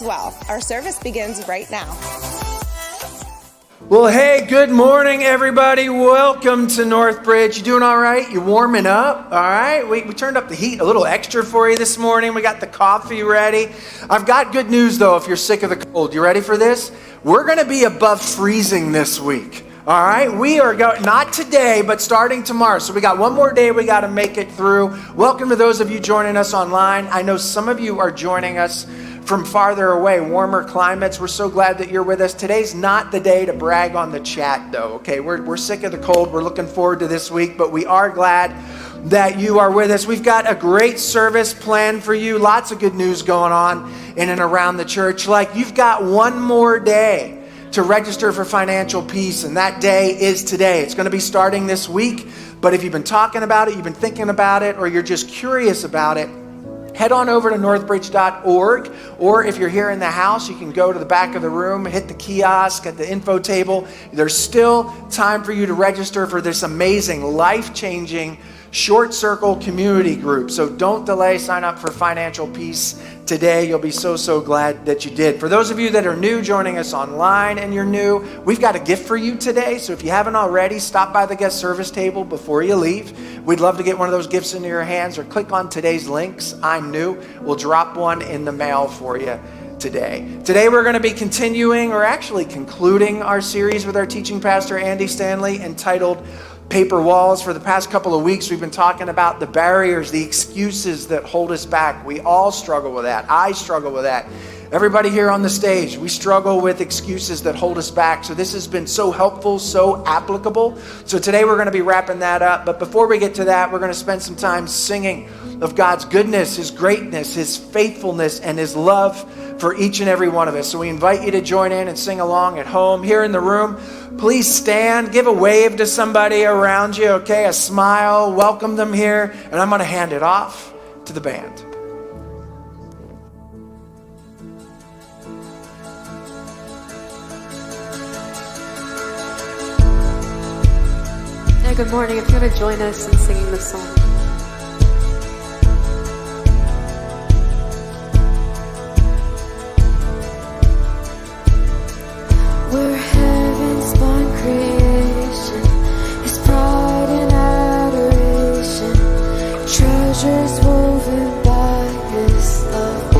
Well, our service begins right now. Well, hey, good morning, everybody. Welcome to NorthBridge. You doing all right? You warming up? All right. We turned up the heat a little extra for you this morning. We got the coffee ready. I've got good news, though, if you're sick of the cold. You ready for this? We're going to be above freezing this week. All right, we are going, not today, but starting tomorrow. So we got one more day we got to make it through. Welcome to those of you joining us online. I know some of you are joining us from farther away, warmer climates. We're so glad that you're with us. Today's not the day to brag on the chat, though, okay? We're sick of the cold. We're looking forward to this week, but we are glad that you are with us. We've got a great service planned for you. Lots of good news going on in and around the church. Like, you've got one more day to register for Financial Peace, and that day is today. It's going to be starting this week, but if you've been talking about it, you've been thinking about it, or you're just curious about it, head on over to northbridge.org, or if you're here in the house, you can go to the back of the room, hit the kiosk at the info table. There's still time for you to register for this amazing, life-changing short circle community group. So don't delay. Sign up for Financial Peace today. You'll be so glad that you did. For those of you that are new, joining us online and you're new, we've got a gift for you today. So if you haven't already, stop by the guest service table before you leave. We'd love to get one of those gifts into your hands, or click on today's links. I'm new. We'll drop one in the mail for you today. Today we're going to be continuing, or actually concluding, our series with our teaching pastor, Andy Stanley, entitled Paper Walls. For the past couple of weeks, we've been talking about the barriers, the excuses that hold us back. We all struggle with that. I struggle with that. Everybody here on the stage, we struggle with excuses that hold us back. So this has been so helpful, so applicable. So today we're going to be wrapping that up. But before we get to that, we're going to spend some time singing of God's goodness, His greatness, His faithfulness, and His love for each and every one of us. So we invite you to join in and sing along at home. Here in the room, please stand, give a wave to somebody around you, okay? A smile, welcome them here, and I'm going to hand it off to the band. Hey, good morning. If you want to join us in singing this song. We're heaven's born creation, His pride and adoration, treasures woven by His love.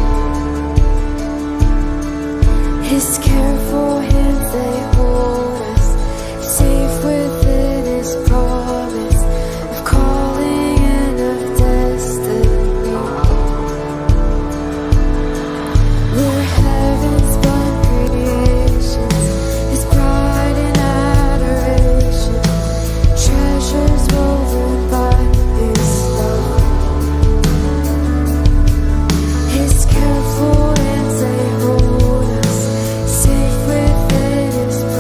His careful hands, they hold us safe within His promise of calling and of destiny. We're heaven's born creation, His pride and adoration, treasures woven by His love. His careful hands, they hold us safe within His promise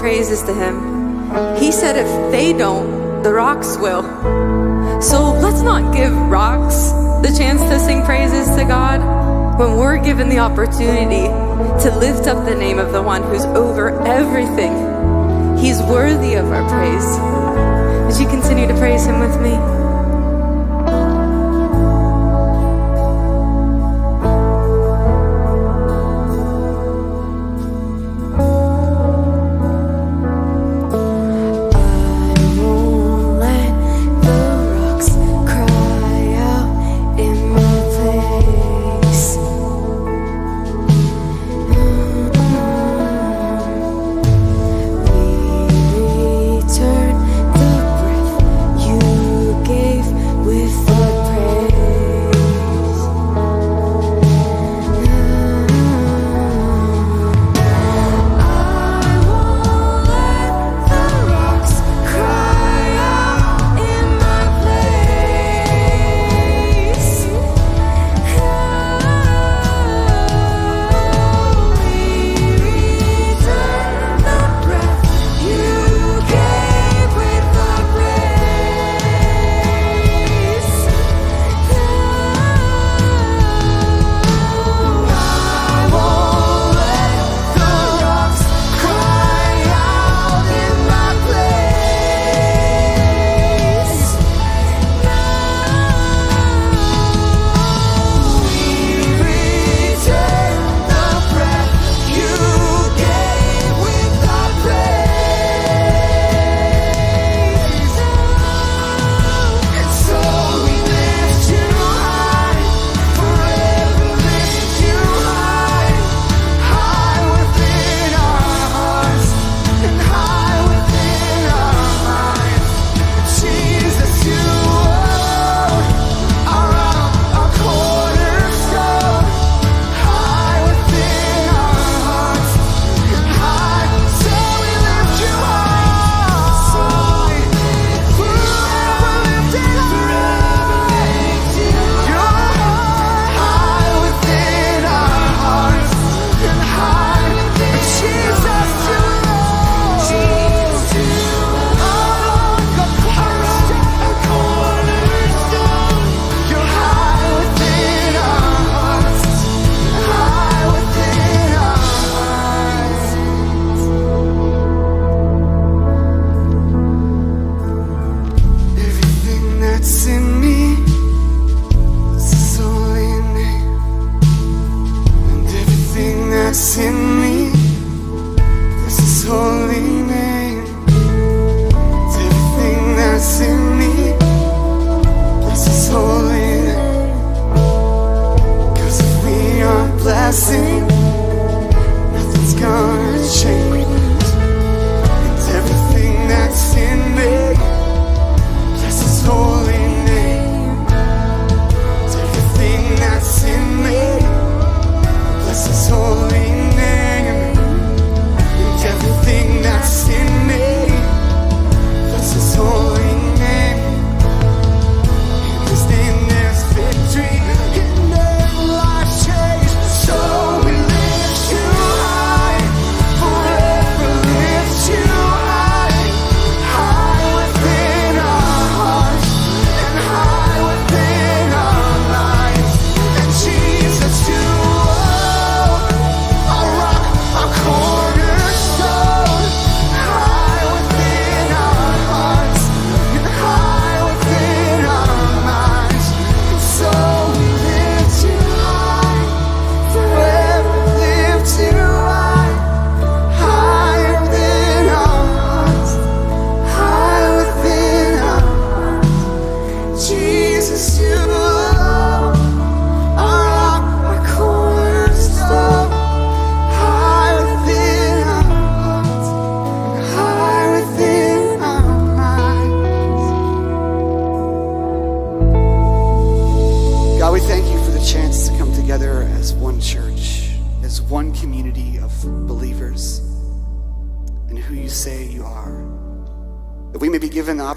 praises to him. He said if they don't, the rocks will. So let's not give rocks the chance to sing praises to God when we're given the opportunity to lift up the name of the one who's over everything. He's worthy of our praise. Would you continue to praise him with me?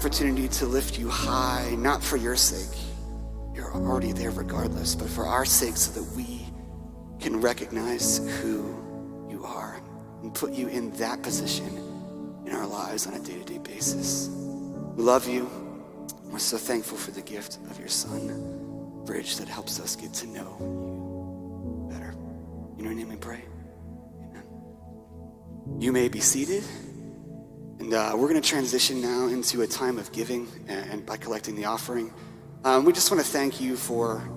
Opportunity to lift you high, not for your sake. You're already there regardless, but for our sake so that we can recognize who you are and put you in that position in our lives on a day-to-day basis. We love you. We're so thankful for the gift of your son, Bridge, that helps us get to know you better. In your name we pray. Amen. You may be seated. And we're going to transition now into a time of giving and by collecting the offering. We just want to thank you for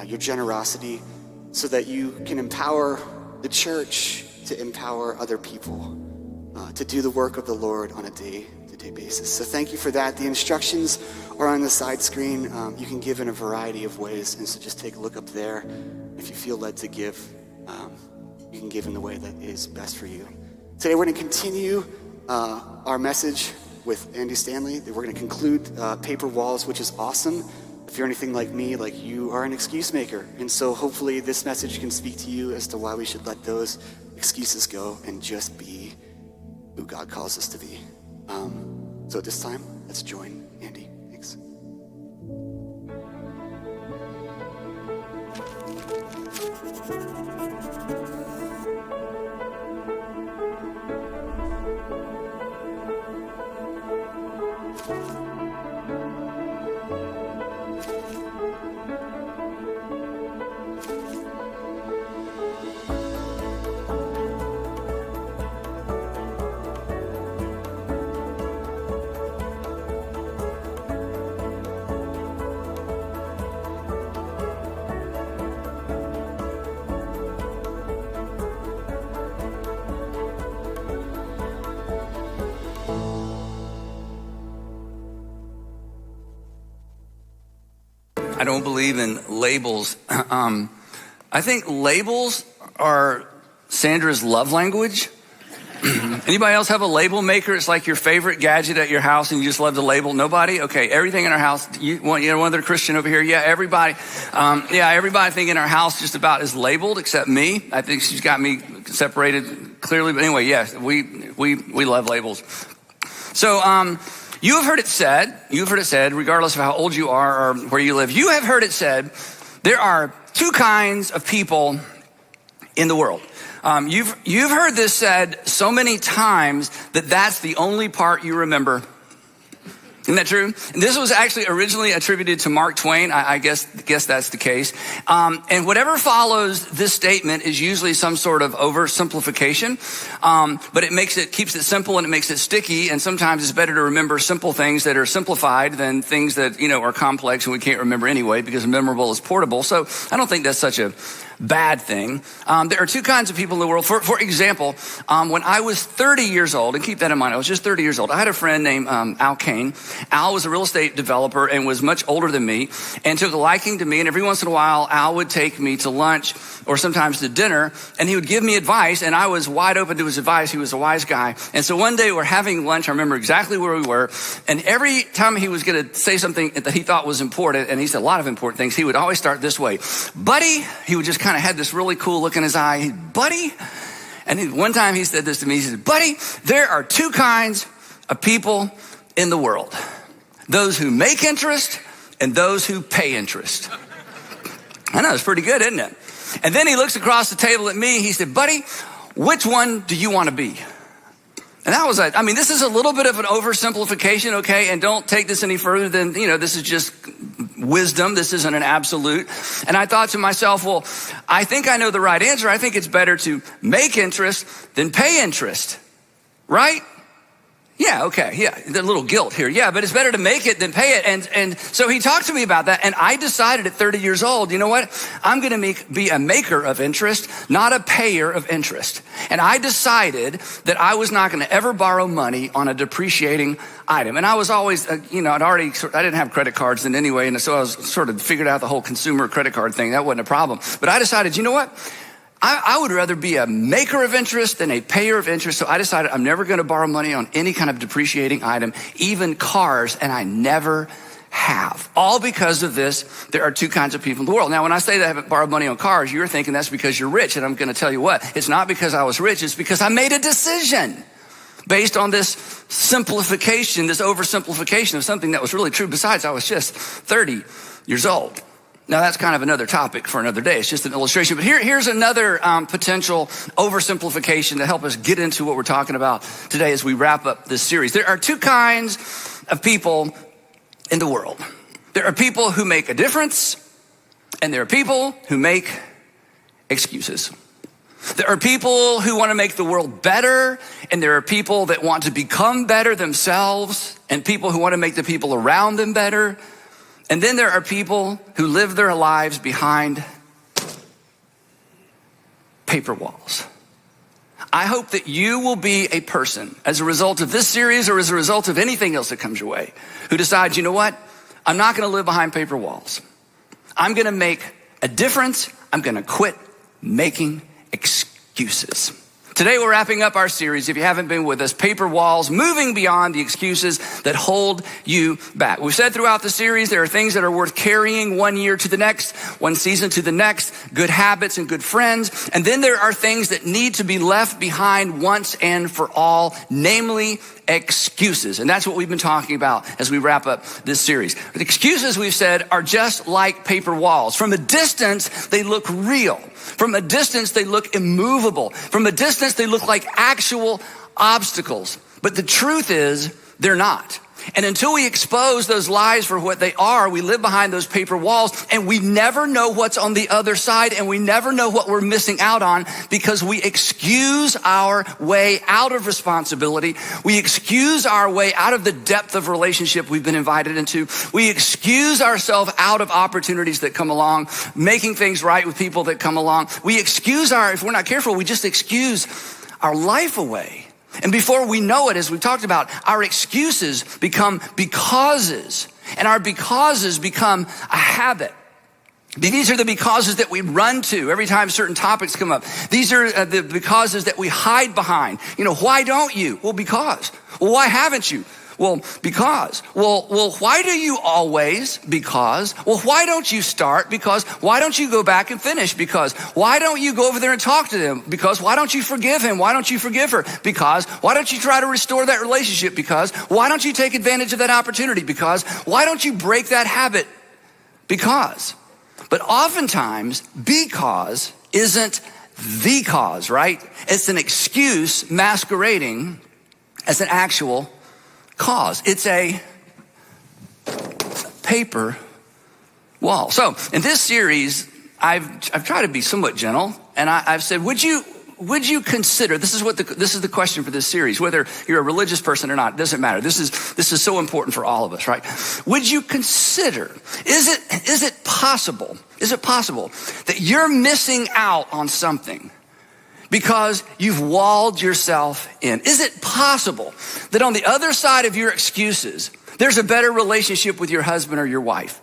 your generosity so that you can empower the church to empower other people to do the work of the Lord on a day-to-day basis. So thank you for that. The instructions are on the side screen. You can give in a variety of ways, and so just take a look up there. If you feel led to give, you can give in the way that is best for you. Today we're going to continue our message with Andy Stanley. We're going to conclude Paper Walls, which is awesome. If you're anything like me, like you are an excuse maker. And so hopefully this message can speak to you as to why we should let those excuses go and just be who God calls us to be. So at this time, let's join Andy. Thanks. I don't believe in labels. I think labels are Sandra's love language. Anybody else have a label maker? It's like your favorite gadget at your house and you just love to label. Nobody? Okay, everything in our house. One other Christian over here? Yeah, everybody. Everybody I think in our house just about is labeled except me. I think she's got me separated clearly. But anyway, yes, we love labels. So, you have heard it said, regardless of how old you are or where you live, you have heard it said, there are two kinds of people in the world. You've heard this said so many times that that's the only part you remember. Isn't that true? And this was actually originally attributed to Mark Twain. I guess that's the case. And whatever follows this statement is usually some sort of oversimplification. But it keeps it simple and it makes it sticky. And sometimes it's better to remember simple things that are simplified than things that, are complex and we can't remember anyway because memorable is portable. So I don't think that's such a bad thing. There are two kinds of people in the world. For example, when I was 30 years old, and keep that in mind, I was just 30 years old. I had a friend named Al Kane. Al was a real estate developer and was much older than me and took a liking to me. And every once in a while, Al would take me to lunch or sometimes to dinner and he would give me advice and I was wide open to his advice. He was a wise guy. And so one day we're having lunch. I remember exactly where we were. And every time he was going to say something that he thought was important, and he said a lot of important things, he would always start this way. Buddy, he would just kind of had this really cool look in his eye. Buddy. And one time he said this to me. He said, buddy, there are two kinds of people in the world. Those who make interest and those who pay interest. I know, it's pretty good, isn't it? And then he looks across the table at me. He said, buddy, which one do you want to be? And that was this is a little bit of an oversimplification, okay? And don't take this any further than, this is just wisdom. This isn't an absolute. And I thought to myself, well, I think I know the right answer. I think it's better to make interest than pay interest, right? Yeah, okay, yeah, a little guilt here. Yeah, but it's better to make it than pay it. And so he talked to me about that, and I decided at 30 years old, you know what? I'm gonna be a maker of interest, not a payer of interest. And I decided that I was not gonna ever borrow money on a depreciating item. And I was always, I didn't have credit cards then anyway, and so I was sort of figured out the whole consumer credit card thing. That wasn't a problem. But I decided, you know what? I would rather be a maker of interest than a payer of interest. So I decided I'm never going to borrow money on any kind of depreciating item, even cars, and I never have. All because of this, there are two kinds of people in the world. Now, when I say that I haven't borrowed money on cars, you're thinking that's because you're rich. And I'm going to tell you what, it's not because I was rich. It's because I made a decision based on this simplification, this oversimplification of something that was really true. Besides, I was just 30 years old. Now, that's kind of another topic for another day. It's just an illustration. But here's another potential oversimplification to help us get into what we're talking about today as we wrap up this series. There are two kinds of people in the world. There are people who make a difference, and there are people who make excuses. There are people who want to make the world better, and there are people that want to become better themselves, and people who want to make the people around them better. And then there are people who live their lives behind paper walls. I hope that you will be a person, as a result of this series or as a result of anything else that comes your way, who decides, you know what? I'm not going to live behind paper walls. I'm going to make a difference. I'm going to quit making excuses. Today we're wrapping up our series, if you haven't been with us, Paper Walls, moving beyond the excuses that hold you back. We've said throughout the series there are things that are worth carrying 1 year to the next, 1 season to the next, good habits and good friends. And then there are things that need to be left behind once and for all, namely excuses. And that's what we've been talking about as we wrap up this series. The excuses, we've said, are just like paper walls. From a distance, they look real. From a distance, they look immovable. From a distance, they look like actual obstacles. But the truth is, they're not. And until we expose those lies for what they are, we live behind those paper walls, and we never know what's on the other side, and we never know what we're missing out on because we excuse our way out of responsibility. We excuse our way out of the depth of relationship we've been invited into. We excuse ourselves out of opportunities that come along, making things right with people that come along. We excuse if we're not careful, we just excuse our life away. And before we know it, as we talked about, our excuses become becauses, and our becauses become a habit. These are the becauses that we run to every time certain topics come up. These are the becauses that we hide behind. You know, why don't you? Well, because. Well, why haven't you? Well, because. Well, why do you always? Because. Well, why don't you start? Because. Why don't you go back and finish? Because. Why don't you go over there and talk to them? Because. Why don't you forgive him? Why don't you forgive her? Because. Why don't you try to restore that relationship? Because. Why don't you take advantage of that opportunity? Because. Why don't you break that habit? Because. But oftentimes, because isn't the cause, right? It's an excuse masquerading as an actual cause. It's a paper wall. So in this series, I've tried to be somewhat gentle, and I've said, would you consider, this is the question for this series, whether you're a religious person or not, it doesn't matter. This is so important for all of us, right? Would you consider, is it possible that you're missing out on something because you've walled yourself in? Is it possible that on the other side of your excuses, there's a better relationship with your husband or your wife?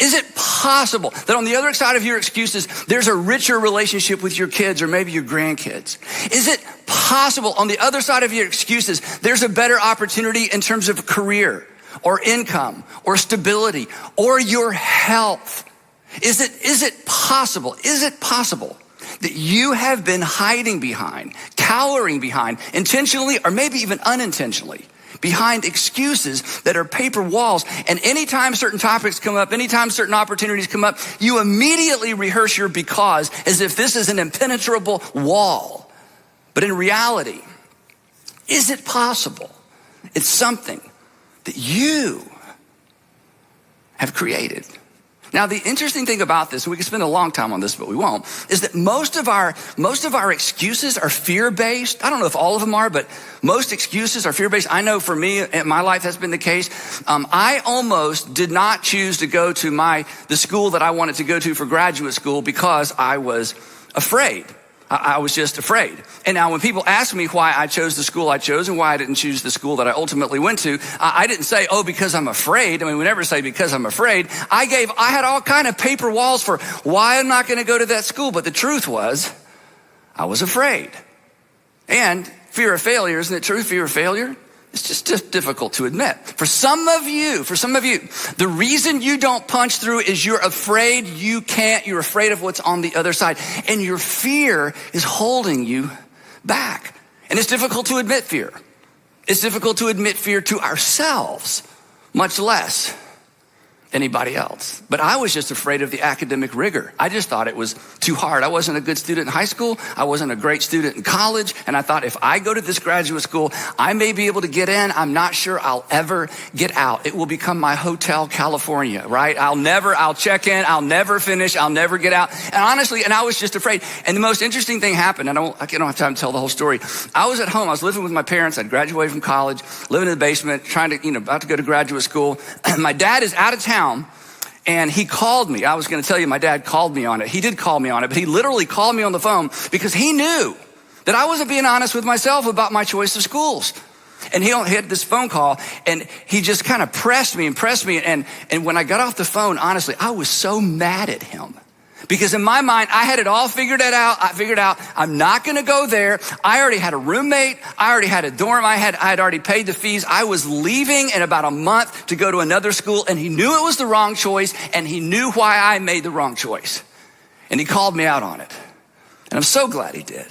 Is it possible that on the other side of your excuses, there's a richer relationship with your kids or maybe your grandkids? Is it possible on the other side of your excuses, there's a better opportunity in terms of career or income or stability or your health? Is it possible that you have been hiding behind, cowering behind, intentionally or maybe even unintentionally, behind excuses that are paper walls? And anytime certain topics come up, anytime certain opportunities come up, you immediately rehearse your because as if this is an impenetrable wall. But in reality, is it possible it's something that you have created? Now, the interesting thing about this, and we can spend a long time on this, but we won't, is that most of our excuses are fear-based. I don't know if all of them are, but most excuses are fear-based. I know for me, in my life, that's been the case. I almost did not choose to go to the school that I wanted to go to for graduate school because I was afraid. I was just afraid. And now when people ask me why I chose the school I chose and why I didn't choose the school that I ultimately went to, I didn't say, because I'm afraid. I mean, we never say because I'm afraid. I had all kind of paper walls for why I'm not going to go to that school. But the truth was, I was afraid. And fear of failure, isn't it true? Fear of failure? It's just difficult to admit. For some of you, the reason you don't punch through is you're afraid you can't. You're afraid of what's on the other side. And your fear is holding you back. And it's difficult to admit fear. It's difficult to admit fear to ourselves, much less anybody else. But I was just afraid of the academic rigor. I just thought it was too hard. I wasn't a good student in high school. I wasn't a great student in college. And I thought if I go to this graduate school, I may be able to get in. I'm not sure I'll ever get out. It will become my Hotel California, right? I'll check in. I'll never finish. I'll never get out. And honestly, and I was just afraid. And the most interesting thing happened, I don't have time to tell the whole story. I was at home. I was living with my parents. I'd graduated from college, living in the basement, trying to, about to go to graduate school. My dad is out of town. And he called me. I was going to tell you, my dad called me on it. He did call me on it, but he literally called me on the phone because he knew that I wasn't being honest with myself about my choice of schools. And he had this phone call, and he just kind of pressed me. And when I got off the phone, honestly, I was so mad at him. Because in my mind, I had it all figured out. I'm not going to go there. I already had a roommate. I already had a dorm. I had already paid the fees. I was leaving in about a month to go to another school, and he knew it was the wrong choice, and he knew why I made the wrong choice. And he called me out on it. And I'm so glad he did.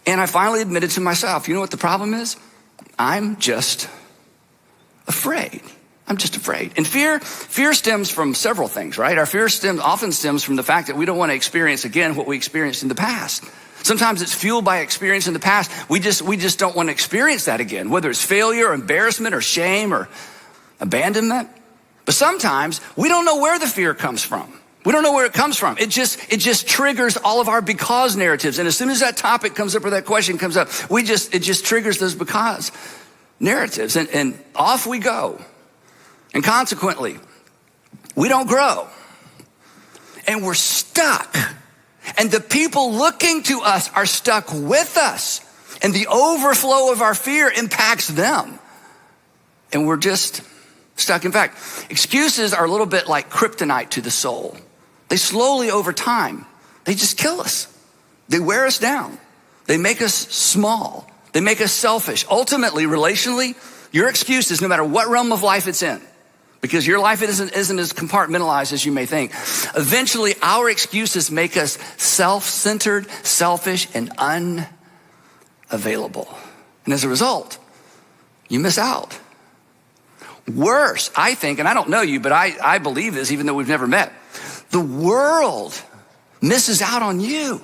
And I finally admitted to myself, you know what the problem is? I'm just afraid. I'm just afraid. And fear stems from several things, right? Our fear often stems from the fact that we don't want to experience again what we experienced in the past. Sometimes it's fueled by experience in the past. We just don't want to experience that again, whether it's failure or embarrassment or shame or abandonment. But sometimes we don't know where the fear comes from. We don't know where it comes from. It just triggers all of our because narratives. And as soon as that topic comes up or that question comes up, it just triggers those because narratives. And off we go. And consequently, we don't grow. And we're stuck. And the people looking to us are stuck with us. And the overflow of our fear impacts them. And we're just stuck. In fact, excuses are a little bit like kryptonite to the soul. They slowly, over time, they just kill us. They wear us down. They make us small. They make us selfish. Ultimately, relationally, your excuses, no matter what realm of life it's in, because your life isn't as compartmentalized as you may think. Eventually, our excuses make us self-centered, selfish, and unavailable. And as a result, you miss out. Worse, I think, and I don't know you, but I believe this even though we've never met. The world misses out on you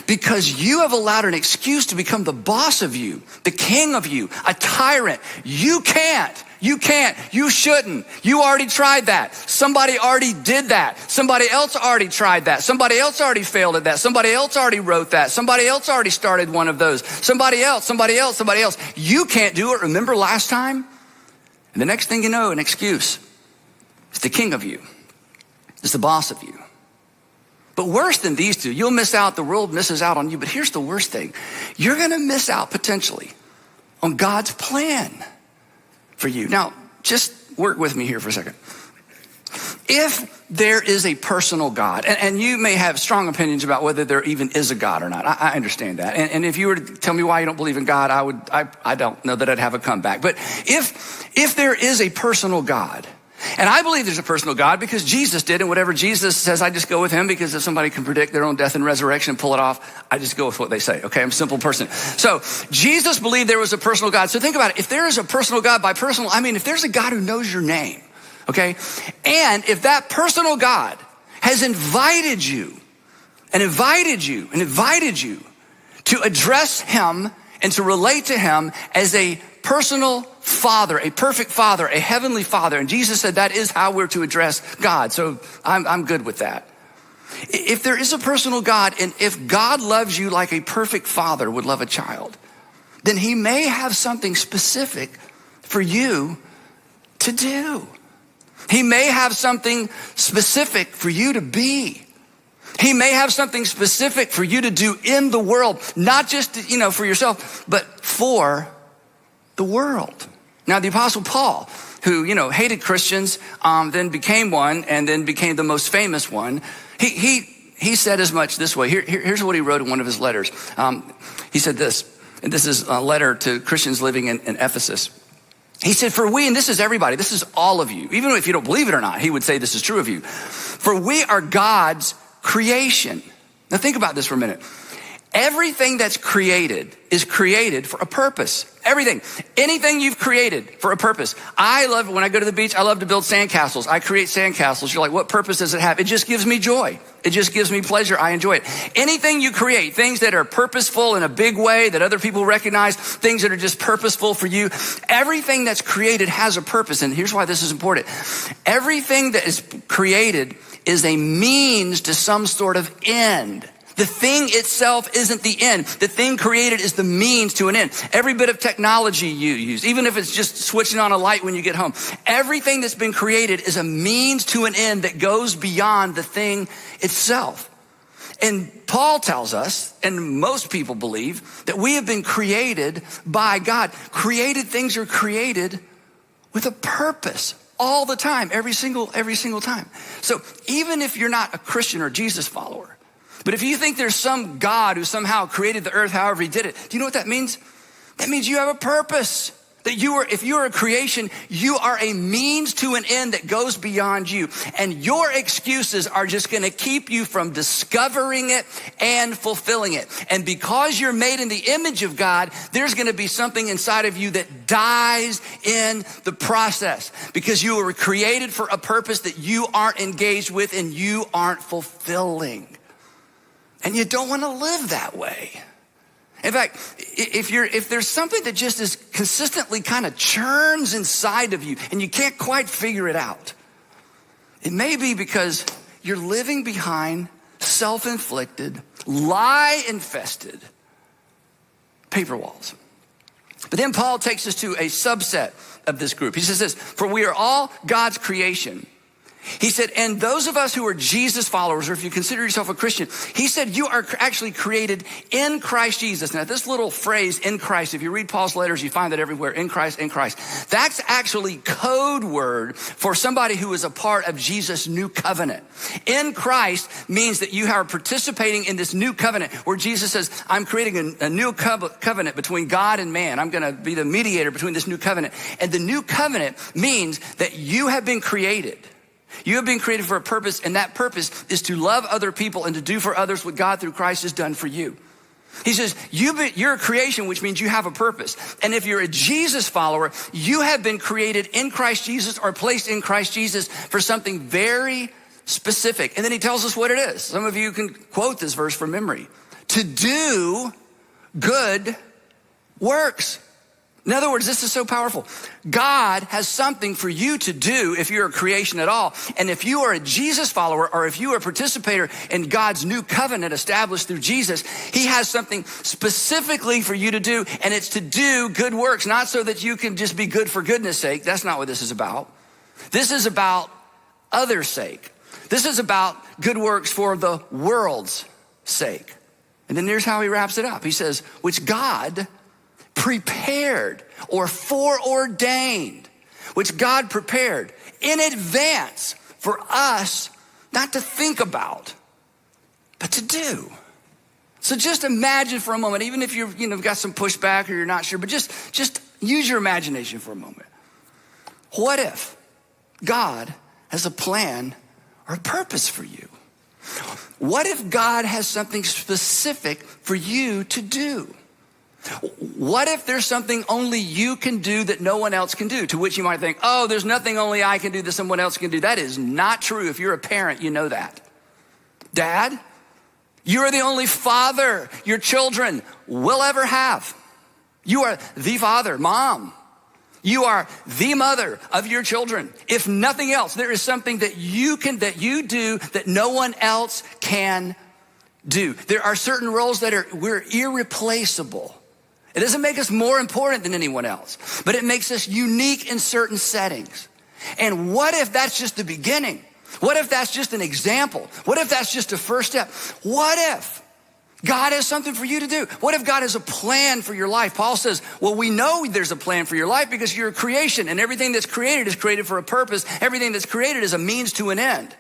because you have allowed an excuse to become the boss of you, the king of you, a tyrant. You can't, you shouldn't. You already tried that. Somebody already did that. Somebody else already tried that. Somebody else already failed at that. Somebody else already wrote that. Somebody else already started one of those. Somebody else. You can't do it. Remember last time? And the next thing you know, an excuse. It's the king of you. It's the boss of you. But worse than these two, you'll miss out, the world misses out on you. But here's the worst thing. You're gonna miss out potentially on God's plan for you. Now, just work with me here for a second. If there is a personal God, and you may have strong opinions about whether there even is a God or not. I understand that. And if you were to tell me why you don't believe in God, I don't know that I'd have a comeback. But if there is a personal God, and I believe there's a personal God because Jesus did, and whatever Jesus says, I just go with him, because if somebody can predict their own death and resurrection and pull it off, I just go with what they say, okay? I'm a simple person. So Jesus believed there was a personal God. So think about it. If there is a personal God, by personal, I mean if there's a God who knows your name, okay? And if that personal God has invited you to address him and to relate to him as a personal father, a perfect father, a heavenly father. And Jesus said that is how we're to address God. So I'm good with that. If there is a personal God, and if God loves you like a perfect father would love a child, then he may have something specific for you to do. He may have something specific for you to be. He may have something specific for you to do in the world, not just, for yourself, but for the world. Now, the Apostle Paul, who, hated Christians, then became one, and then became the most famous one, he said as much this way. Here's what he wrote in one of his letters. He said this, and this is a letter to Christians living in Ephesus. He said, for we, and this is everybody, this is all of you, even if you don't believe it or not, he would say this is true of you. For we are God's creation. Now think about this for a minute. Everything that's created is created for a purpose. Everything. Anything you've created for a purpose. I love, when I go to the beach, I love to build sandcastles. I create sandcastles. You're like, what purpose does it have? It just gives me joy. It just gives me pleasure. I enjoy it. Anything you create, things that are purposeful in a big way that other people recognize, things that are just purposeful for you, everything that's created has a purpose. And here's why this is important. Everything that is created is a means to some sort of end. The thing itself isn't the end. The thing created is the means to an end. Every bit of technology you use, even if it's just switching on a light when you get home, everything that's been created is a means to an end that goes beyond the thing itself. And Paul tells us, and most people believe, that we have been created by God. Created things are created with a purpose all the time, every single time. So even if you're not a Christian or Jesus follower, but if you think there's some God who somehow created the earth however he did it, do you know what that means? That means you have a purpose. That if you are a creation, you are a means to an end that goes beyond you. And your excuses are just gonna keep you from discovering it and fulfilling it. And because you're made in the image of God, there's gonna be something inside of you that dies in the process. Because you were created for a purpose that you aren't engaged with and you aren't fulfilling. And you don't want to live that way. In fact, if there's something that just is consistently kind of churns inside of you and you can't quite figure it out, it may be because you're living behind self-inflicted, lie-infested paper walls. But then Paul takes us to a subset of this group. He says this, for we are all God's creation. He said, and those of us who are Jesus followers, or if you consider yourself a Christian, he said, you are actually created in Christ Jesus. Now, this little phrase, in Christ, if you read Paul's letters, you find that everywhere, in Christ, in Christ. That's actually code word for somebody who is a part of Jesus' new covenant. In Christ means that you are participating in this new covenant where Jesus says, I'm creating a new covenant between God and man. I'm going to be the mediator between this new covenant. And the new covenant means that you have been created. You have been created for a purpose, and that purpose is to love other people and to do for others what God through Christ has done for you. He says, you're a creation, which means you have a purpose. And if you're a Jesus follower, you have been created in Christ Jesus or placed in Christ Jesus for something very specific. And then he tells us what it is. Some of you can quote this verse from memory. To do good works. In other words, this is so powerful. God has something for you to do if you're a creation at all. And if you are a Jesus follower or if you are a participator in God's new covenant established through Jesus, he has something specifically for you to do, and it's to do good works, not so that you can just be good for goodness sake. That's not what this is about. This is about others' sake. This is about good works for the world's sake. And then here's how he wraps it up. He says, which God prepared or foreordained, which God prepared in advance for us not to think about, but to do. So just imagine for a moment, even if you've got some pushback or you're not sure, but just use your imagination for a moment. What if God has a plan or a purpose for you? What if God has something specific for you to do? What if there's something only you can do that no one else can do? To which you might think, oh, there's nothing only I can do that someone else can do. That is not true. If you're a parent, you know that. Dad, you are the only father your children will ever have. You are the father. Mom, you are the mother of your children. If nothing else, there is something that you do that no one else can do. There are certain roles that we're irreplaceable. It doesn't make us more important than anyone else, but it makes us unique in certain settings. And what if that's just the beginning? What if that's just an example? What if that's just a first step? What if God has something for you to do? What if God has a plan for your life? Paul says, well, we know there's a plan for your life because you're a creation, and everything that's created is created for a purpose. Everything that's created is a means to an end.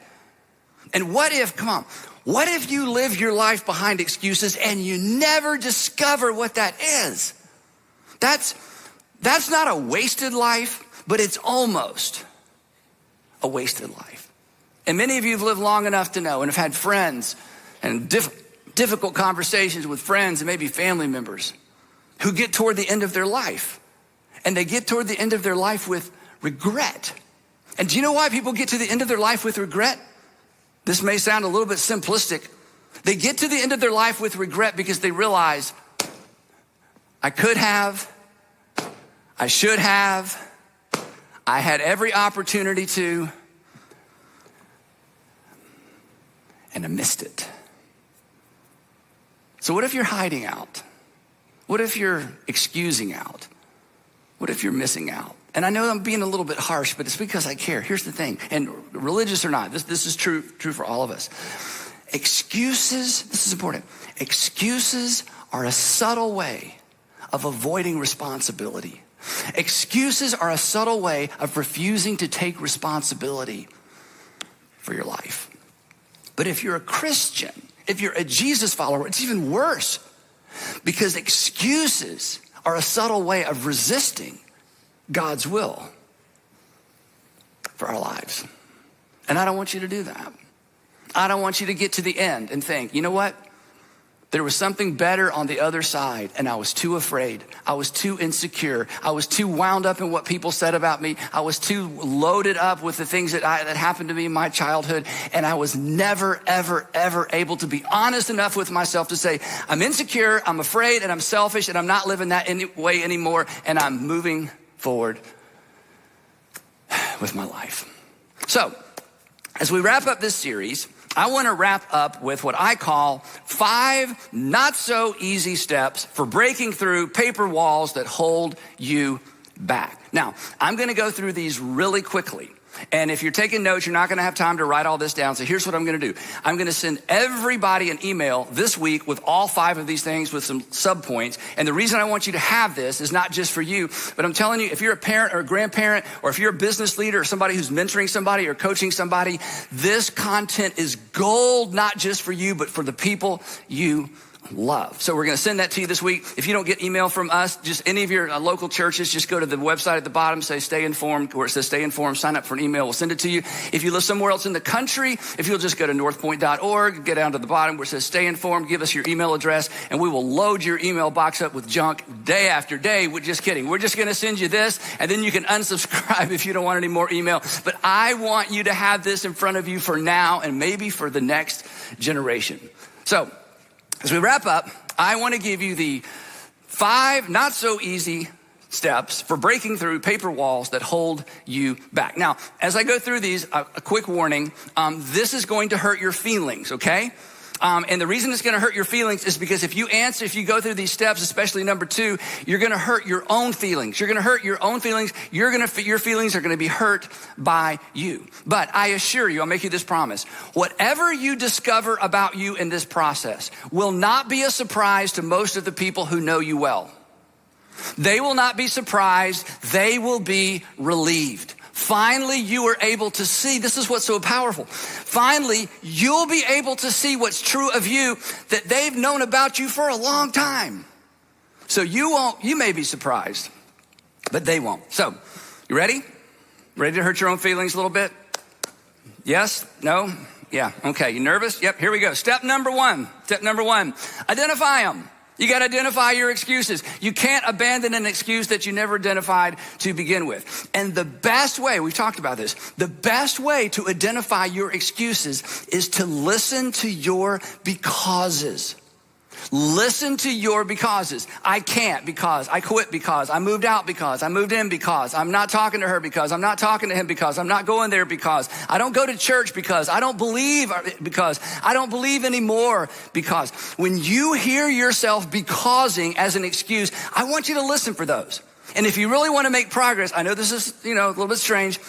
And what if you live your life behind excuses and you never discover what that is? That's not a wasted life, but it's almost a wasted life. And many of you have lived long enough to know and have had friends and difficult conversations with friends and maybe family members who get toward the end of their life. And they get toward the end of their life with regret. And do you know why people get to the end of their life with regret? This may sound a little bit simplistic. They get to the end of their life with regret because they realize, I could have, I should have, I had every opportunity to, and I missed it. So what if you're hiding out? What if you're excusing out? What if you're missing out? And I know I'm being a little bit harsh, but it's because I care. Here's the thing, and religious or not, this is true for all of us. Excuses, this is important. Excuses are a subtle way of avoiding responsibility. Excuses are a subtle way of refusing to take responsibility for your life. But if you're a Christian, if you're a Jesus follower, it's even worse, because excuses are a subtle way of resisting God's will for our lives. And I don't want you to do that. I don't want you to get to the end and think, you know what? There was something better on the other side, and I was too afraid. I was too insecure. I was too wound up in what people said about me. I was too loaded up with the things that happened to me in my childhood, and I was never, ever, ever able to be honest enough with myself to say, I'm insecure, I'm afraid, and I'm selfish, and I'm not living that way anymore, and I'm moving forward with my life. So, as we wrap up this series, I want to wrap up with what I call 5 not so easy steps for breaking through paper walls that hold you back. Now, I'm going to go through these really quickly. And if you're taking notes, you're not going to have time to write all this down. So here's what I'm going to do. I'm going to send everybody an email this week with all 5 of these things with some subpoints. And the reason I want you to have this is not just for you, but I'm telling you, if you're a parent or a grandparent, or if you're a business leader or somebody who's mentoring somebody or coaching somebody, this content is gold, not just for you, but for the people you love. So we're going to send that to you this week. If you don't get email from us, just any of your local churches, just go to the website at the bottom, say stay informed, where it says stay informed, sign up for an email. We'll send it to you. If you live somewhere else in the country, if you'll just go to northpoint.org, get down to the bottom where it says stay informed, give us your email address, and we will load your email box up with junk day after day. We're just kidding. We're just going to send you this, and then you can unsubscribe if you don't want any more email. But I want you to have this in front of you for now and maybe for the next generation. So, as we wrap up, I want to give you the 5 not so easy steps for breaking through paper walls that hold you back. Now, as I go through these, a quick warning, this is going to hurt your feelings, okay? And the reason it's going to hurt your feelings is because if you go through these steps, especially number 2, you're going to hurt your own feelings. You're going to hurt your own feelings. Your feelings are going to be hurt by you. But I assure you, I'll make you this promise. Whatever you discover about you in this process will not be a surprise to most of the people who know you well. They will not be surprised. They will be relieved. Finally, you are able to see, this is what's so powerful. Finally, you'll be able to see what's true of you that they've known about you for a long time. So you may be surprised, but they won't. So, you ready? Ready to hurt your own feelings a little bit? Yes? No? Yeah. Okay. You nervous? Yep. Here we go. Step number 1. Identify them. You got to identify your excuses. You can't abandon an excuse that you never identified to begin with. And the best way, we've talked about this, the best way to identify your excuses is to listen to your becauses. Listen to your becauses. I can't because, I quit because, I moved out because, I moved in because, I'm not talking to her because, I'm not talking to him because, I'm not going there because, I don't go to church because, I don't believe because, I don't believe anymore because. When you hear yourself becausing as an excuse, I want you to listen for those. And if you really want to make progress, I know this is, a little bit strange.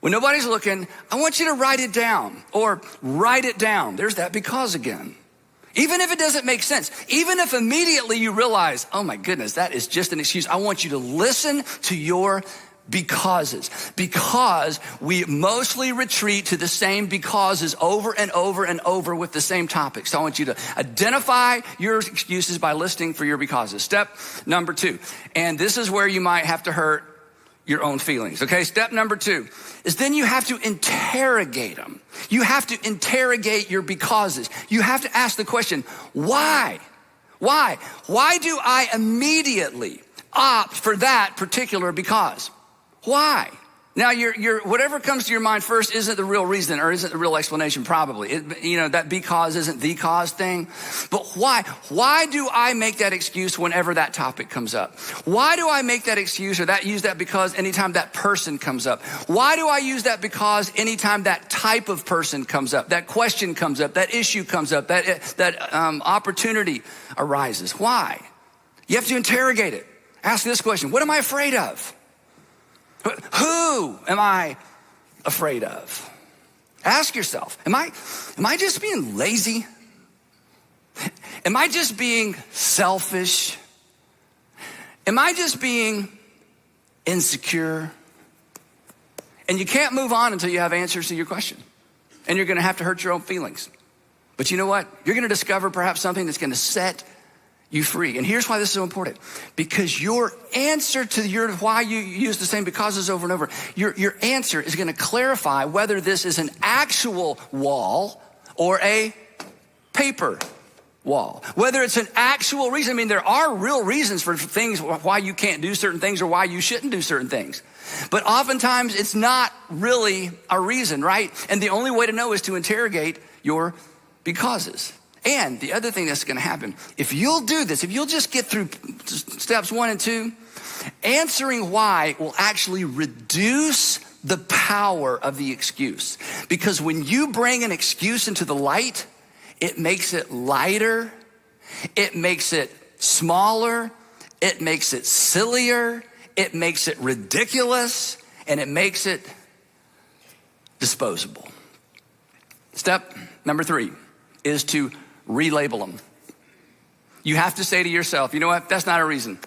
When nobody's looking, I want you to write it down or write it down. There's that because again. Even if it doesn't make sense, even if immediately you realize, oh my goodness, that is just an excuse. I want you to listen to your becauses, because we mostly retreat to the same becauses over and over and over with the same topics. So I want you to identify your excuses by listening for your becauses. Step number 2, and this is where you might have to hurt your own feelings. Okay, step number 2 is then you have to interrogate them. You have to interrogate your becauses. You have to ask the question, why? Why? Why do I immediately opt for that particular because? Why? Now, your whatever comes to your mind first isn't the real reason or isn't the real explanation, probably. That because isn't the cause thing. But why? Why do I make that excuse whenever that topic comes up? Why do I make that excuse or use that because anytime that person comes up? Why do I use that because anytime that type of person comes up, that question comes up, that issue comes up, that opportunity arises? Why? You have to interrogate it. Ask this question, what am I afraid of? Who am I afraid of? Ask yourself, am I just being lazy? Am I just being selfish? Am I just being insecure? And you can't move on until you have answers to your question. And you're gonna have to hurt your own feelings. But you know what? You're gonna discover perhaps something that's gonna set you free. And here's why this is so important. Because your answer to why you use the same becauses over and over, your answer is going to clarify whether this is an actual wall or a paper wall. Whether it's an actual reason. I mean, there are real reasons for things why you can't do certain things or why you shouldn't do certain things. But oftentimes it's not really a reason, right? And the only way to know is to interrogate your becauses. And the other thing that's going to happen, if you'll do this, if you'll just get through steps 1 and 2, answering why will actually reduce the power of the excuse. Because when you bring an excuse into the light, it makes it lighter, it makes it smaller, it makes it sillier, it makes it ridiculous, and it makes it disposable. Step number 3 is to relabel them. You have to say to yourself, you know what? That's not a reason.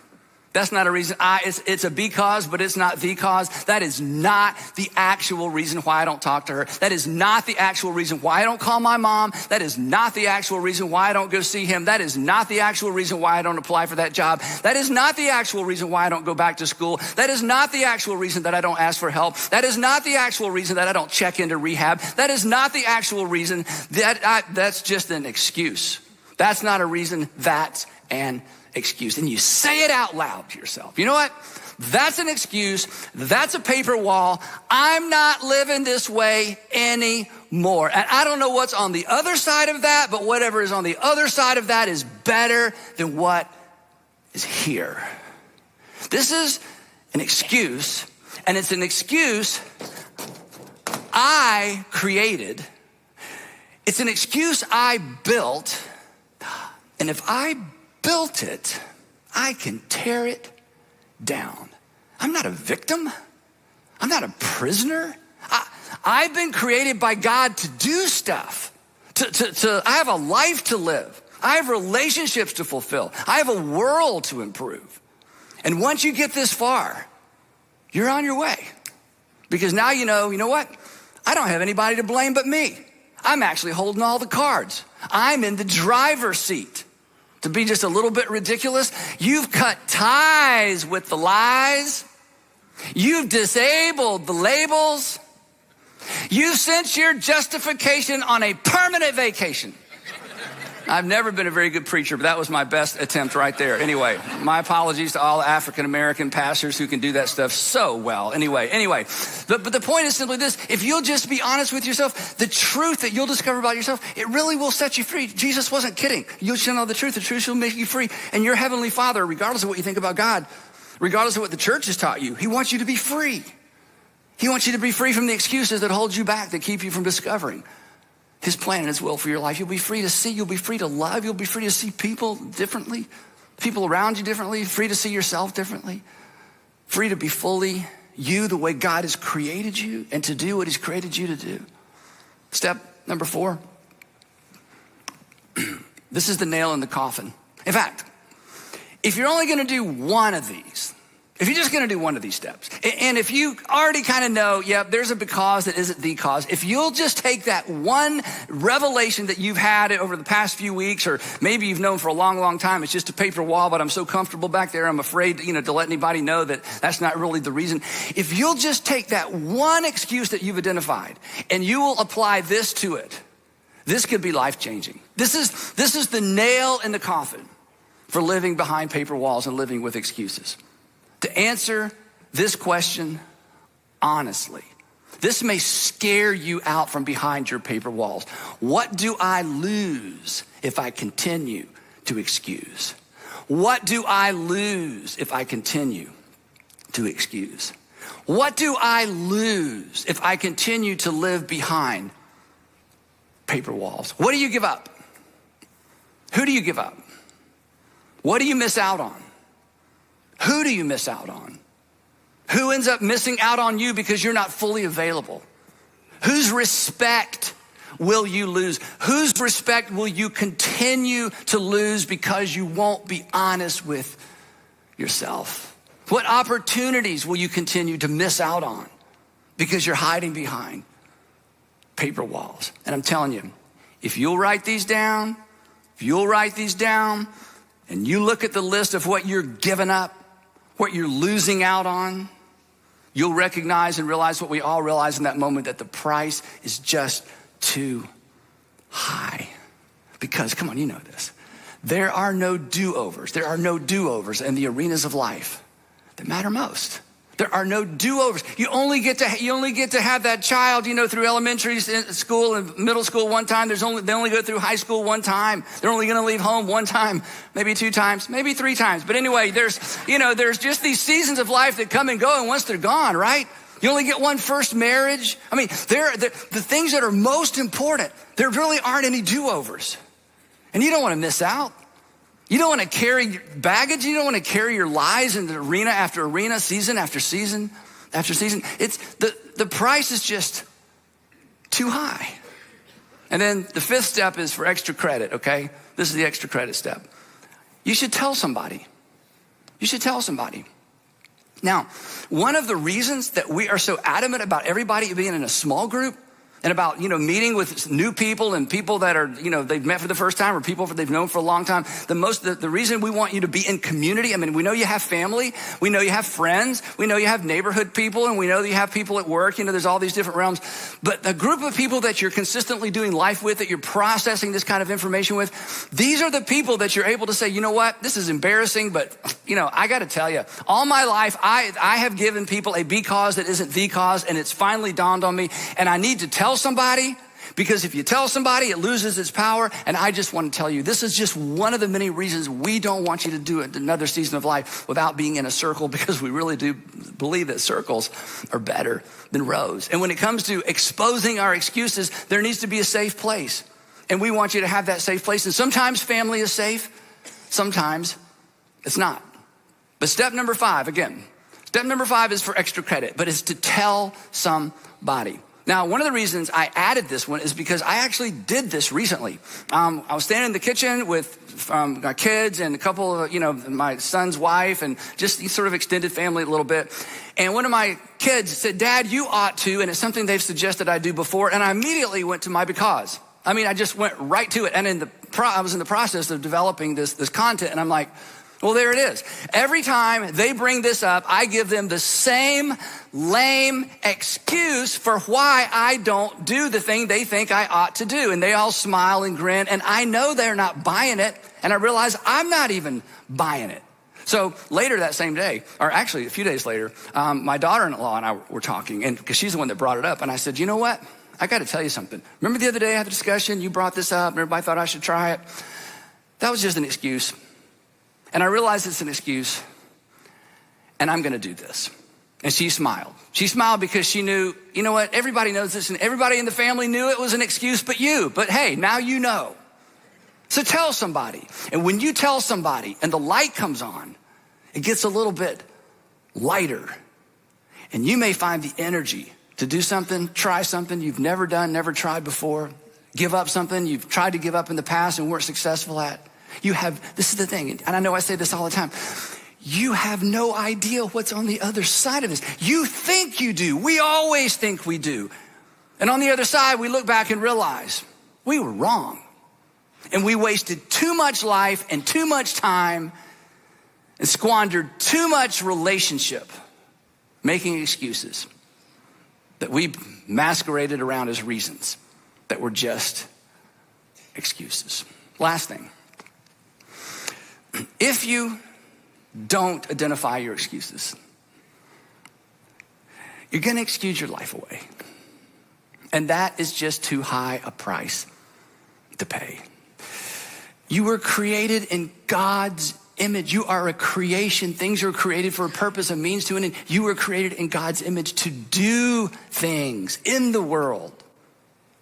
That's not a reason. It's a because, but it's not the cause. That is not the actual reason why I don't talk to her. That is not the actual reason why I don't call my mom. That is not the actual reason why I don't go see him. That is not the actual reason why I don't apply for that job. That is not the actual reason why I don't go back to school. That is not the actual reason that I don't ask for help. That is not the actual reason that I don't check into rehab. That is not the actual reason that's just an excuse. That's not a reason. That's an excuse. And you say it out loud to yourself. You know what? That's an excuse. That's a paper wall. I'm not living this way anymore. And I don't know what's on the other side of that, but whatever is on the other side of that is better than what is here. This is an excuse, and it's an excuse I created. It's an excuse I built. And if I built it, I can tear it down. I'm not a victim. I'm not a prisoner. I've been created by God to do stuff. I have a life to live. I have relationships to fulfill. I have a world to improve. And once you get this far, you're on your way. Because now you know what? I don't have anybody to blame but me. I'm actually holding all the cards. I'm in the driver's seat. To be just a little bit ridiculous, you've cut ties with the lies. You've disabled the labels. You've sent your justification on a permanent vacation. I've never been a very good preacher, but that was my best attempt right there. Anyway, my apologies to all African-American pastors who can do that stuff so well. Anyway, but the point is simply this. If you'll just be honest with yourself, the truth that you'll discover about yourself, it really will set you free. Jesus wasn't kidding. You shall know the truth shall make you free. And your heavenly Father, regardless of what you think about God, regardless of what the church has taught you, he wants you to be free. He wants you to be free from the excuses that hold you back, that keep you from discovering his plan and his will for your life. You'll be free to see, you'll be free to love, you'll be free to see people differently, people around you differently, free to see yourself differently, free to be fully you the way God has created you and to do what he's created you to do. Step number 4. This is the nail in the coffin. In fact, if you're only going to do one of these, If you're just gonna do one of these steps, and if you already kind of know, yeah, there's a because that isn't the cause, if you'll just take that one revelation that you've had over the past few weeks, or maybe you've known for a long, long time, it's just a paper wall, but I'm so comfortable back there, I'm afraid, to let anybody know that that's not really the reason. If you'll just take that one excuse that you've identified and you will apply this to it, this could be life-changing. This is the nail in the coffin for living behind paper walls and living with excuses. To answer this question honestly, this may scare you out from behind your paper walls. What do I lose if I continue to excuse? What do I lose if I continue to excuse? What do I lose if I continue to live behind paper walls? What do you give up? Who do you give up? What do you miss out on? Who do you miss out on? Who ends up missing out on you because you're not fully available? Whose respect will you lose? Whose respect will you continue to lose because you won't be honest with yourself? What opportunities will you continue to miss out on because you're hiding behind paper walls? And I'm telling you, if you'll write these down, and you look at the list of what you're giving up, what you're losing out on, you'll recognize and realize what we all realize in that moment, that the price is just too high. Because, come on, you know this. There are no do-overs. There are no do-overs in the arenas of life that matter most. There are no do-overs. You only get to have that child, through elementary school and middle school one time. They only go through high school one time. They're only going to leave home one time, maybe 2 times, maybe 3 times. But anyway, there's just these seasons of life that come and go, and once they're gone, right? You only get one first marriage. I mean, the things that are most important, there really aren't any do-overs. And you don't want to miss out. You don't want to carry baggage. You don't want to carry your lies into arena after arena, season after season after season. It's the price is just too high. And then the 5th step is for extra credit, okay? This is the extra credit step. You should tell somebody. You should tell somebody. Now, one of the reasons that we are so adamant about everybody being in a small group and about, meeting with new people and people that are, they've met for the first time, or people they've known for a long time. The reason we want you to be in community, we know you have family, we know you have friends, we know you have neighborhood people, and we know that you have people at work, there's all these different realms. But the group of people that you're consistently doing life with, that you're processing this kind of information with, these are the people that you're able to say, you know what, this is embarrassing, but, I got to tell you, all my life, I have given people a because that isn't the cause, and it's finally dawned on me, and I need to tell somebody, because if you tell somebody, it loses its power. And I just want to tell you, this is just one of the many reasons we don't want you to do it another season of life without being in a circle, because we really do believe that circles are better than rows. And when it comes to exposing our excuses, there needs to be a safe place. And we want you to have that safe place. And sometimes family is safe, sometimes it's not. But step number 5 is for extra credit, but it's to tell somebody. Now, one of the reasons I added this one is because I actually did this recently. I was standing in the kitchen with my kids and a couple of, my son's wife, and just sort of extended family a little bit. And one of my kids said, "Dad, you ought to," and it's something they've suggested I do before. And I immediately went to my because. I just went right to it. And I was in the process of developing this content, and I'm like, well, there it is. Every time they bring this up, I give them the same lame excuse for why I don't do the thing they think I ought to do. And they all smile and grin, and I know they're not buying it. And I realize I'm not even buying it. So later that same day, or actually a few days later, my daughter-in-law and I were talking, and because she's the one that brought it up. And I said, you know what? I got to tell you something. Remember the other day I had a discussion, you brought this up, and everybody thought I should try it? That was just an excuse. And I realized it's an excuse, and I'm going to do this. And she smiled. She smiled because she knew, you know what, everybody knows this, and everybody in the family knew it was an excuse but you. But hey, now you know. So tell somebody. And when you tell somebody and the light comes on, it gets a little bit lighter. And you may find the energy to do something, try something you've never done, never tried before, give up something you've tried to give up in the past and weren't successful at. This is the thing, and I know I say this all the time. you have no idea what's on the other side of this. You think you do. We always think we do. And on the other side, we look back and realize we were wrong. And we wasted too much life and too much time and squandered too much relationship making excuses that we masqueraded around as reasons that were just excuses. Last thing, if you don't identify your excuses, you're gonna excuse your life away. And that is just too high a price to pay. You were created in God's image. You are a creation. Things are created for a purpose, a means to an end. You were created in God's image to do things in the world,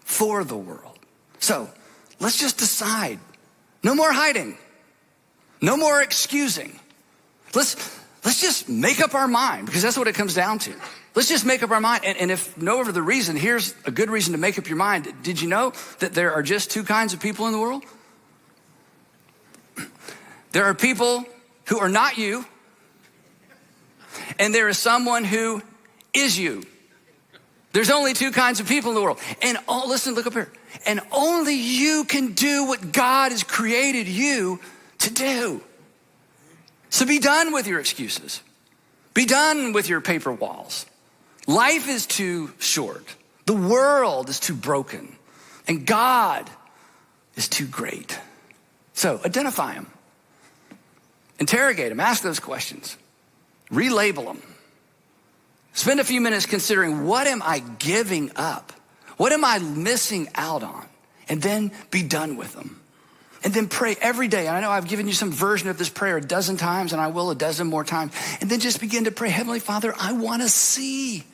for the world. So let's just decide. No more hiding. No more excusing. Let's just make up our mind, because that's what it comes down to. Let's just make up our mind. And if no other reason, here's a good reason to make up your mind. Did you know that there are just two kinds of people in the world? There are people who are not you, and there is someone who is you. There's only two kinds of people in the world. And listen, look up here. And only you can do what God has created you to do. So be done with your excuses. Be done with your paper walls. Life is too short. The world is too broken. And God is too great. So identify them. Interrogate them. Ask those questions. Relabel them. Spend a few minutes considering, what am I giving up? What am I missing out on? And then be done with them. And then pray every day. And I know I've given you some version of this prayer a dozen times, and I will a dozen more times. And then just begin to pray, Heavenly Father, I want to see.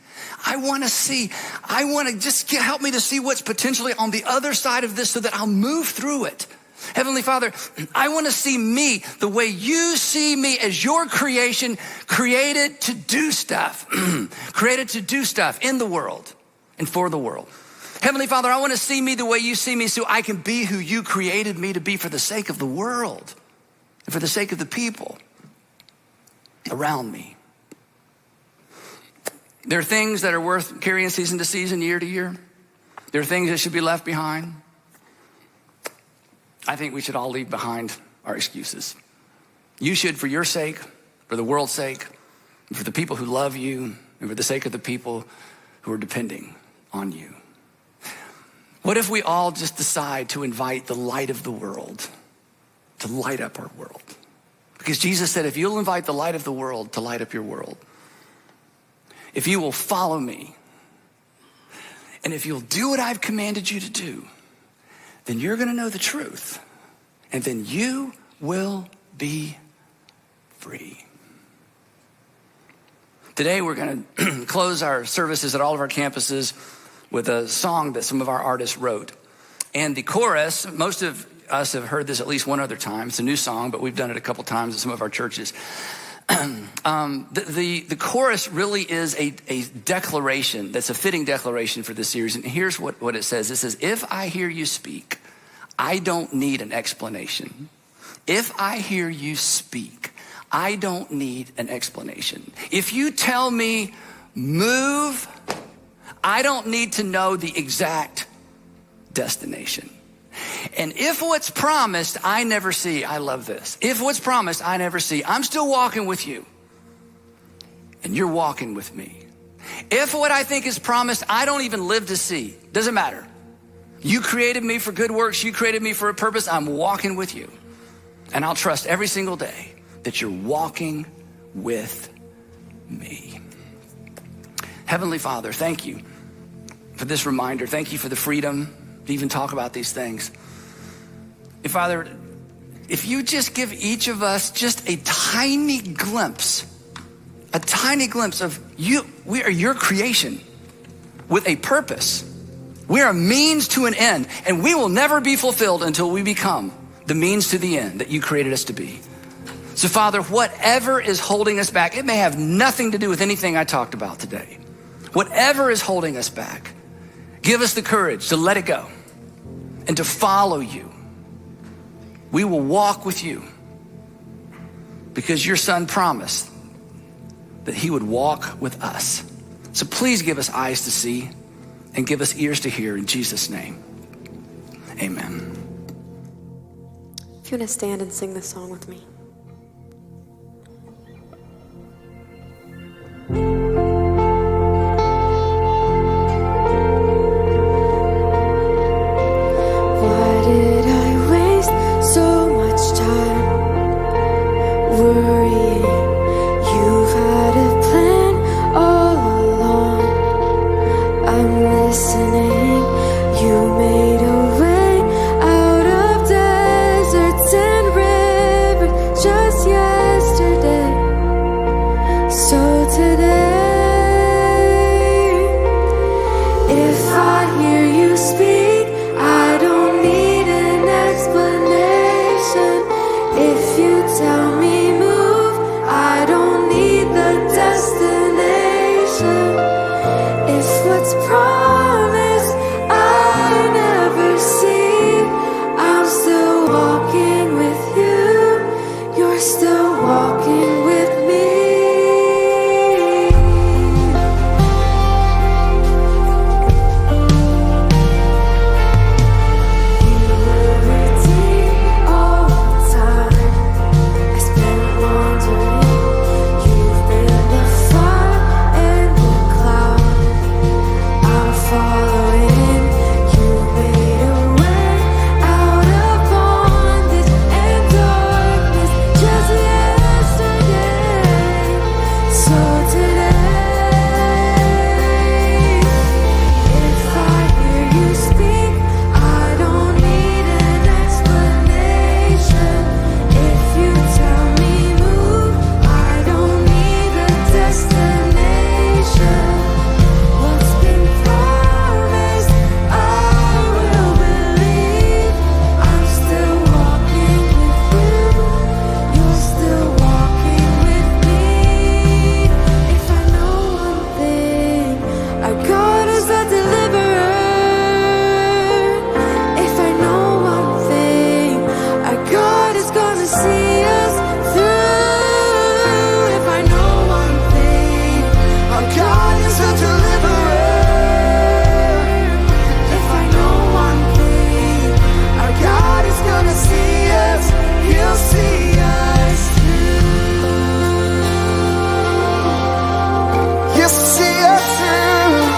I want to see. I want to just help me to see what's potentially on the other side of this so that I'll move through it. Heavenly Father, I want to see me the way you see me as your creation, created to do stuff, created to do stuff in the world and for the world. Heavenly Father, I want to see me the way you see me so I can be who you created me to be for the sake of the world and for the sake of the people around me. There are things that are worth carrying season to season, year to year. There are things that should be left behind. I think we should all leave behind our excuses. You should, for your sake, for the world's sake, and for the people who love you, and for the sake of the people who are depending on you. What if we all just decide to invite the light of the world to light up our world? Because Jesus said, if you'll invite the light of the world to light up your world, if you will follow me, and if you'll do what I've commanded you to do, then you're going to know the truth, and then you will be free. Today, we're going to close our services at all of our campuses with a song that some of our artists wrote. And the chorus, most of us have heard this at least one other time. It's a new song, but we've done it a couple times at some of our churches. The chorus really is a declaration that's a fitting declaration for this series. And here's what it says. It says, if I hear you speak, I don't need an explanation. If I hear you speak, I don't need an explanation. If you tell me move, I don't need to know the exact destination. And if what's promised, I never see, I love this. If what's promised, I never see, I'm still walking with you. And you're walking with me. If what I think is promised, I don't even live to see, doesn't matter. You created me for good works. You created me for a purpose. I'm walking with you. And I'll trust every single day that you're walking with me. Heavenly Father, thank you for this reminder. Thank you for the freedom to even talk about these things. And Father, if you just give each of us just a tiny glimpse of you, we are your creation with a purpose. We are a means to an end, and we will never be fulfilled until we become the means to the end that you created us to be. So Father, whatever is holding us back, it may have nothing to do with anything I talked about today. Whatever is holding us back, give us the courage to let it go and to follow you. We will walk with you because your son promised that he would walk with us. So please give us eyes to see and give us ears to hear in Jesus' name. Amen. If you want to stand and sing this song with me. Why did I waste so much time worrying? You've had a plan all along. I'm listening. You made a way out of deserts and rivers just yesterday. So today, if I hear you speak, I don't need an explanation. If you tell me move, I don't need the destination. If what's promised I never see, I'm still walking with you. You're still walking with me. You will redeem all the time I spent wandering. You've been the fire and the cloud. I'm following. You made a way out of bondage and darkness just yesterday. So today, if I hear you speak, I don't need an explanation. If you tell me move, I don't need a destination. What's been promised, I will believe. I'm still walking with you. You're still walking with me. If I know one thing, our God is a deliverer. If I know one thing, our God is gonna see us through. If I know one thing, our God is a deliverer. If I know one thing, our God is gonna see us. He'll see us through. You see us through.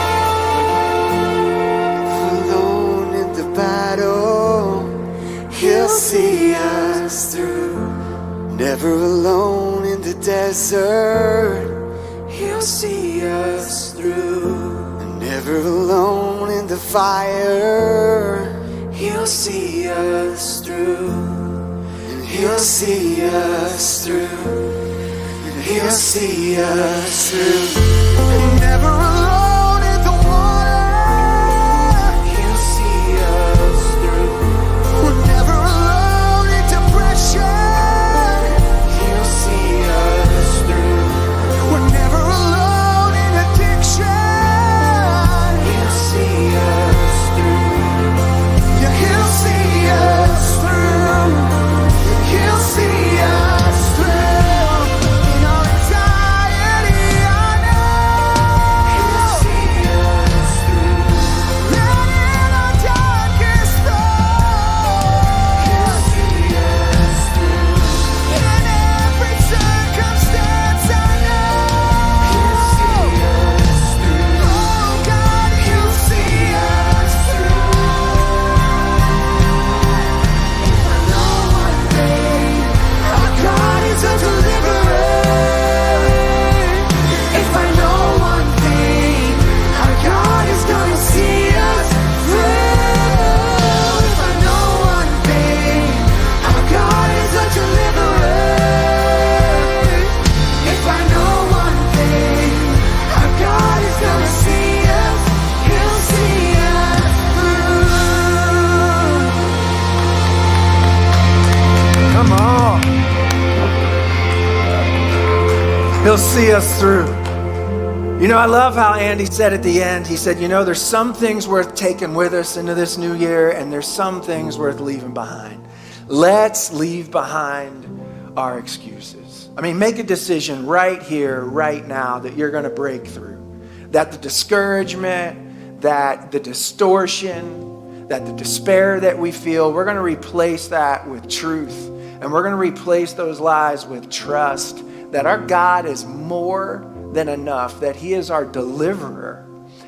Alone in the battle, He'll see us through. Never alone in the desert, He'll see us through. Never alone in the fire, He'll see us through. And He'll see us through. And He'll see us through. Never alone in the water, He'll see us through. We're never alone in depression, He'll see us through. We're never alone in addiction, He'll see us through. Yeah, He'll see us through. He'll see us through. In our anxiety, I know He'll see us through. And in our darkest thought, He'll see us through. In every circumstance, I know He'll see us through. Oh God, He'll see us through. If I know one thing, our God is a deliverer. If I know one thing, our God is gonna see us through. If I know one thing, our God is a deliverer. If I know one thing, our God is gonna see us. He'll see us through. Come on. He'll see us through. You know, I love how Andy said at the end, he said, you know, there's some things worth taking with us into this new year, and there's some things worth leaving behind. Let's leave behind our excuses. I mean, make a decision right here, right now, that you're going to break through. That the discouragement, that the distortion, that the despair that we feel, we're going to replace that with truth. And we're going to replace those lies with trust that our God is more than enough, that he is our deliverer,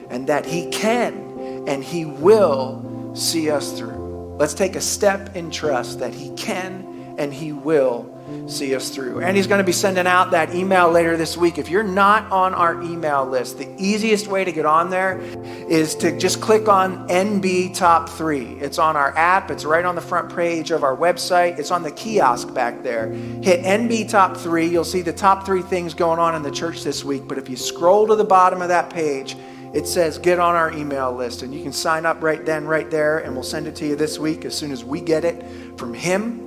and that he can and he will see us through. Let's take a step in trust that he can and he will see us through. And he's going to be sending out that email later this week. If you're not on our email list, the easiest way to get on there is to just click on NB Top 3. It's on our app. It's right on the front page of our website. It's on the kiosk back there. Hit NB Top 3. You'll see the top 3 things going on in the church this week. But if you scroll to the bottom of that page, it says get on our email list, and you can sign up right then, right there, and we'll send it to you this week as soon as we get it from him.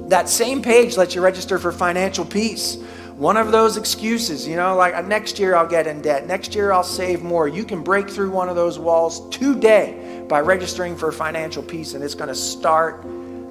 That same page lets you register for financial peace. One of those excuses, like next year I'll get in debt. Next year I'll save more. You can break through one of those walls today by registering for financial peace, and it's going to start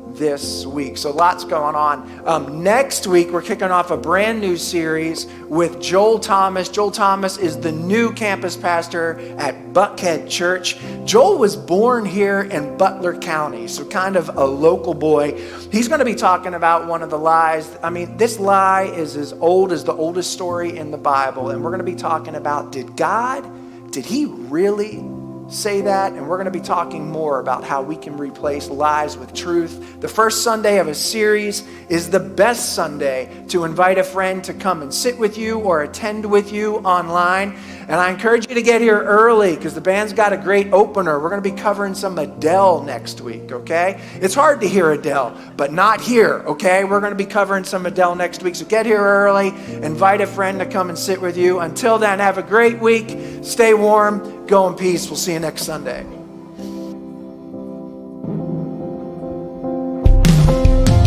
this week. So lots going on. Next week, we're kicking off a brand new series with Joel Thomas. Joel Thomas is the new campus pastor at Buckhead Church. Joel was born here in Butler County, so kind of a local boy. He's going to be talking about one of the lies. I mean, this lie is as old as the oldest story in the Bible, and we're going to be talking about, did he really say that? And we're going to be talking more about how we can replace lies with truth. The first Sunday of a series is the best Sunday to invite a friend to come and sit with you or attend with you online. And I encourage you to get here early because the band's got a great opener. We're going to be covering some Adele next week, okay? It's hard to hear Adele, but not here, okay? We're going to be covering some Adele next week. So get here early, invite a friend to come and sit with you. Until then, have a great week. Stay warm. Go in peace. We'll see you next Sunday.